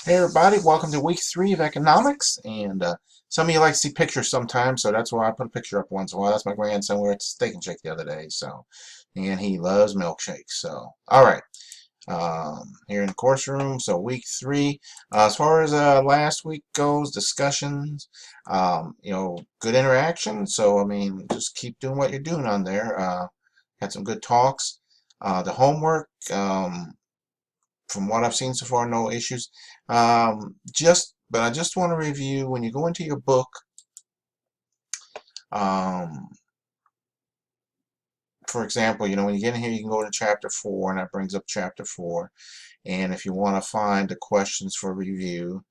Hey everybody, welcome to week 3 of economics. And some of you like to see pictures sometimes, so that's why I put a picture up once in a while. That's my grandson. We were at Steak and Shake the other day, and he loves milkshakes. So, all right, here in the course room. So week 3, as far as last week goes, discussions, good interaction. So I mean, just keep doing what you're doing on there. Had some good talks. The homework. From what I've seen so far, no issues. But I just want to review when you go into your book. Um, for example, when you get in here, you can go to chapter 4, and that brings up chapter 4. And if you want to find the questions for review,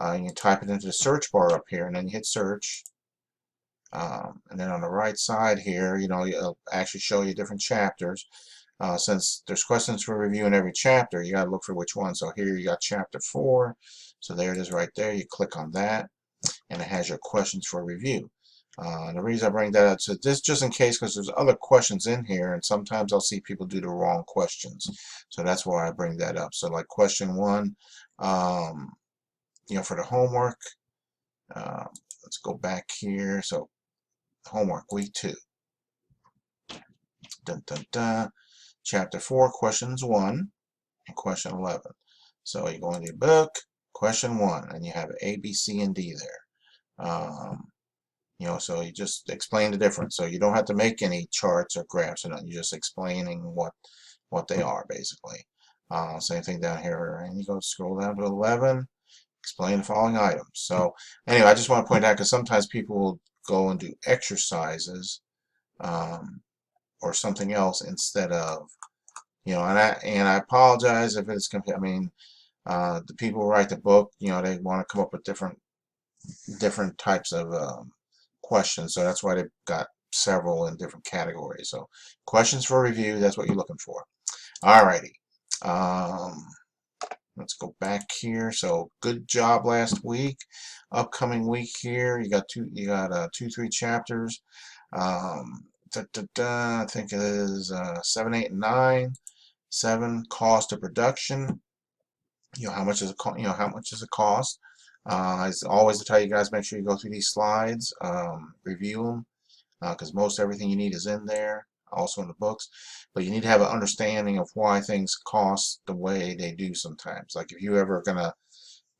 you can type it into the search bar up here, and then you hit search. And then on the right side here, it'll actually show you different chapters. Since there's questions for review in every chapter, you got to look for which one. So here you got chapter 4. So there it is right there. You click on that, and it has your questions for review. The reason I bring that up, so this just in case, because there's other questions in here, and sometimes I'll see people do the wrong questions. So that's why I bring that up. So like question 1, for the homework, let's go back here. So homework, week 2. Dun, dun, dun. Chapter 4, questions 1 and question 11. So you go into your book, question 1, and you have A, B, C, and D there. So you just explain the difference. So you don't have to make any charts or graphs or nothing. You're just explaining what they are, basically. Same thing down here. And you go scroll down to 11, explain the following items. So anyway, I just want to point out, because sometimes people will go and do exercises or something else instead of, and I apologize if it's I mean, the people who write the book, they want to come up with different types of questions, so that's why they've got several in different categories. So questions for review, that's what you're looking for. Alrighty, let's go back here. So good job last week. Upcoming week here, you got 2-3 chapters. I think it is 7, 8, and 9. 7, cost of production. How much is it cost? As always, to tell you guys, make sure you go through these slides, review them, because most everything you need is in there, also in the books. But you need to have an understanding of why things cost the way they do sometimes. Like if you ever gonna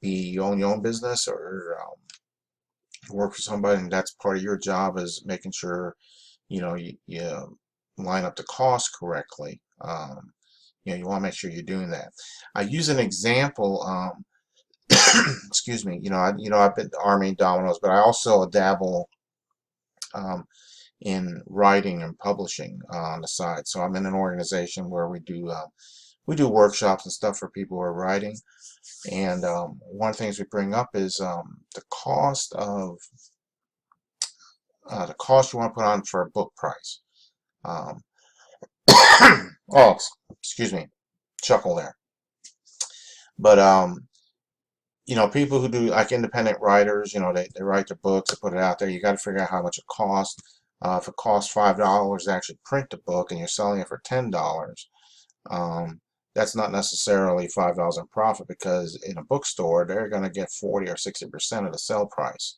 you own your own business or work for somebody, and that's part of your job, is making sure you line up the cost correctly. You want to make sure you're doing that. I use an example. Excuse me. I've been Army Dominoes, but I also dabble in writing and publishing on the side. So I'm in an organization where we do workshops and stuff for people who are writing. And one of the things we bring up is the cost you want to put on for a book price. Oh, excuse me, chuckle there. But people who do like independent writers, they write their books, they put it out there. You got to figure out how much it costs. If it costs $5 to actually print the book, and you're selling it for $10, that's not necessarily $5 in profit, because in a bookstore they're going to get 40 or 60% of the sale price.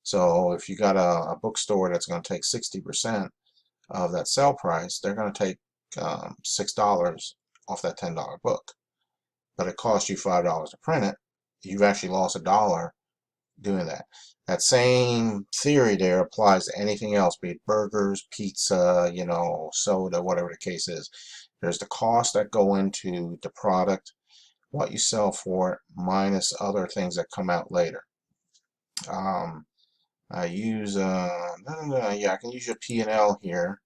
So if you got a bookstore that's going to take 60% of that sale price, they're going to take $6 off that $10 book. But it costs you $5 to print it. You've actually lost $1 doing that. That same theory there applies to anything else, be it burgers, pizza, soda, whatever the case is. There's the costs that go into the product, what you sell for it, minus other things that come out later. I use yeah, I can use your P&L here.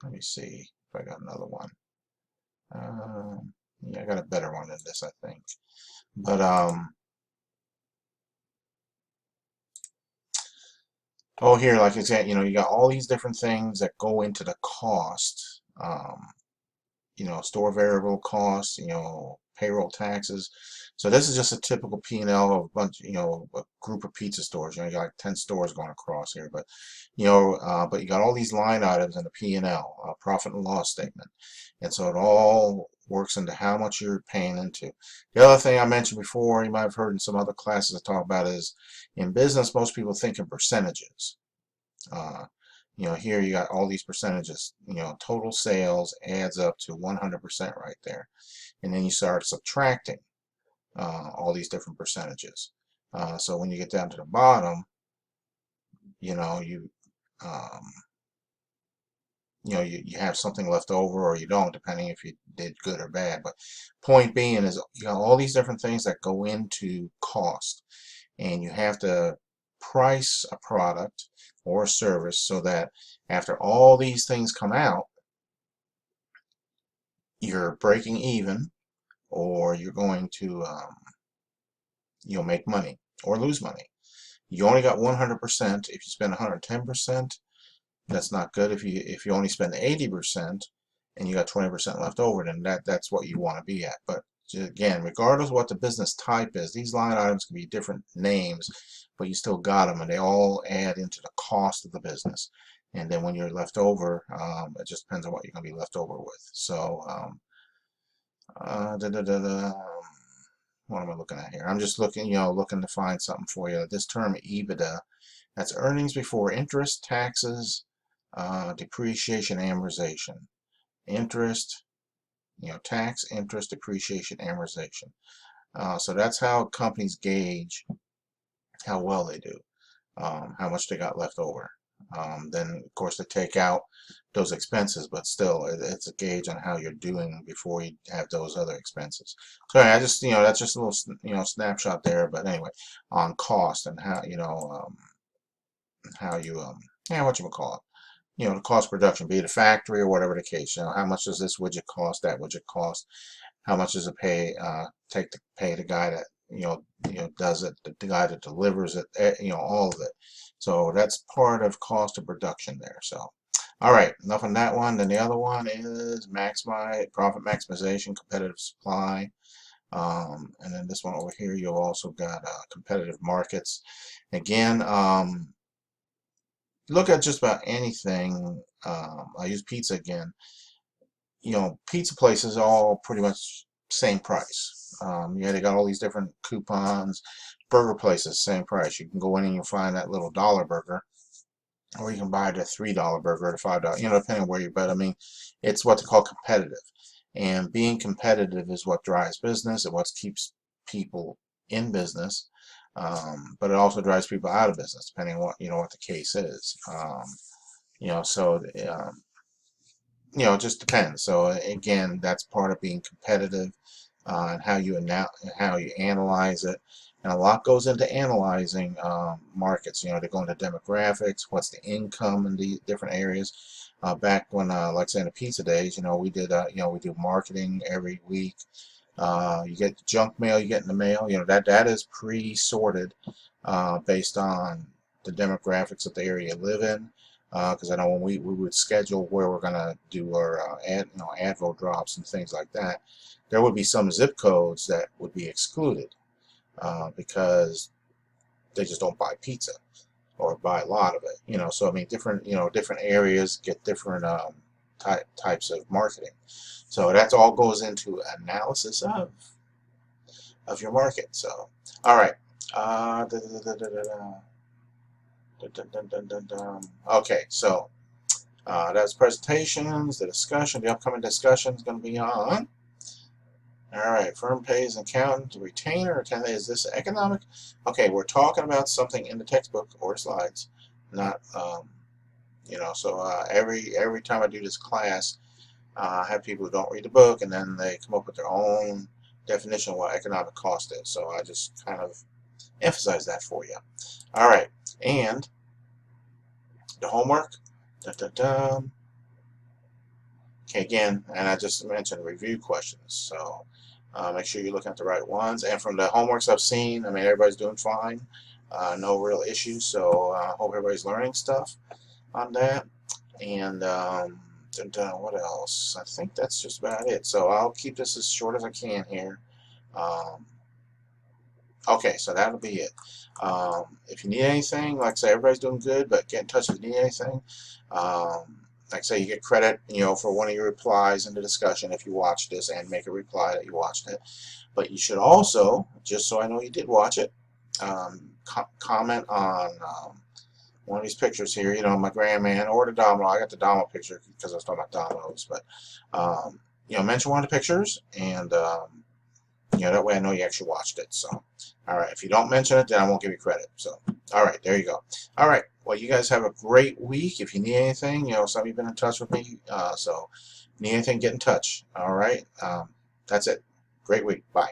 Let me see if I got another one. Yeah, I got a better one than this, I think. But oh, here, like I said, you got all these different things that go into the cost. Store variable costs, payroll taxes. So this is just a typical P&L of a bunch, a group of pizza stores. You got like 10 stores going across here, but but you got all these line items in the P&L, profit and loss statement, and so it all works into how much you're paying into. The other thing I mentioned before, you might have heard in some other classes I talk about, is in business, most people think in percentages. Uh, here you got all these percentages. Total sales adds up to 100% right there. And then you start subtracting all these different percentages. So when you get down to the bottom, you um, you have something left over or you don't, depending if you did good or bad. But point being is, all these different things that go into cost, and you have to price a product or a service so that after all these things come out, you're breaking even, or you're going to make money or lose money. You only got 100%. If you spend 110%, that's not good. If you only spend 80% and you got 20% left over, then that's what you want to be at. But again, regardless of what the business type is, these line items can be different names, but you still got them, and they all add into the cost of the business. And then when you're left over, it just depends on what you're going to be left over with. So, what am I looking at here? I'm just looking to find something for you. This term EBITDA, that's earnings before interest, taxes, depreciation, amortization. Interest, tax, interest, depreciation, amortization. So that's how companies gauge how well they do, how much they got left over. Then, of course, they take out those expenses, but still, it's a gauge on how you're doing before you have those other expenses. So I just, that's just a little, snapshot there. But anyway, on cost and how, how you, what you call it, the cost of production, be it a factory or whatever the case. How much does this widget cost? That widget cost? How much does it take to pay the guy that does it, the guy that delivers it, all of it. So that's part of cost of production there. So, all right, enough on that one. Then the other one is profit maximization, competitive supply. And then this one over here, you've also got competitive markets. Again, look at just about anything. I use pizza again. Pizza places all pretty much same price. They got all these different coupons. Burger places, same price. You can go in and you'll find that little dollar burger, or you can buy the $3 burger at $5. Depending on where you're. But I mean, it's what they call competitive, and being competitive is what drives business. It what keeps people in business, but it also drives people out of business, depending on what the case is. So. It just depends. So again, that's part of being competitive, and how you analyze it. And a lot goes into analyzing markets. They go into demographics, what's the income in the different areas. Back when, like say in the pizza days, we did, we do marketing every week. You get the junk mail you get in the mail. That is pre-sorted based on the demographics of the area you live in. Because I know when we would schedule where we're going to do our advil drops and things like that, there would be some zip codes that would be excluded because they just don't buy pizza or buy a lot of it. So I mean, different areas get different types of marketing. So that's all goes into analysis of your market. So all right. Okay, so that's presentations. The upcoming discussion is going to be on. All right, firm pays an accountant to retainer or 10 days. Is this economic? Okay, we're talking about something in the textbook or slides, not So every time I do this class, I have people who don't read the book and then they come up with their own definition of what economic cost is. So I just kind of emphasize that for you. All right, and the homework. Okay, again, and I just mentioned review questions, so make sure you're looking at the right ones. And from the homeworks I've seen, I mean, everybody's doing fine. No real issues, so I hope everybody's learning stuff on that. And what else? I think that's just about it. So I'll keep this as short as I can here. Okay, so that'll be it. If you need anything, like I say, everybody's doing good, but get in touch if you need anything. like I say, you get credit, for one of your replies in the discussion if you watch this and make a reply that you watched it. But you should also, just so I know you did watch it, comment on one of these pictures here, my grandman or the domino. I got the domino picture because I was talking about dominoes, but mention one of the pictures, and that way I know you actually watched it. So, all right, if you don't mention it, then I won't give you credit. So, all right, there you go. All right, well, you guys have a great week. If you need anything, some of you have been in touch with me, so if you need anything, get in touch. All right, that's it. Great week. Bye.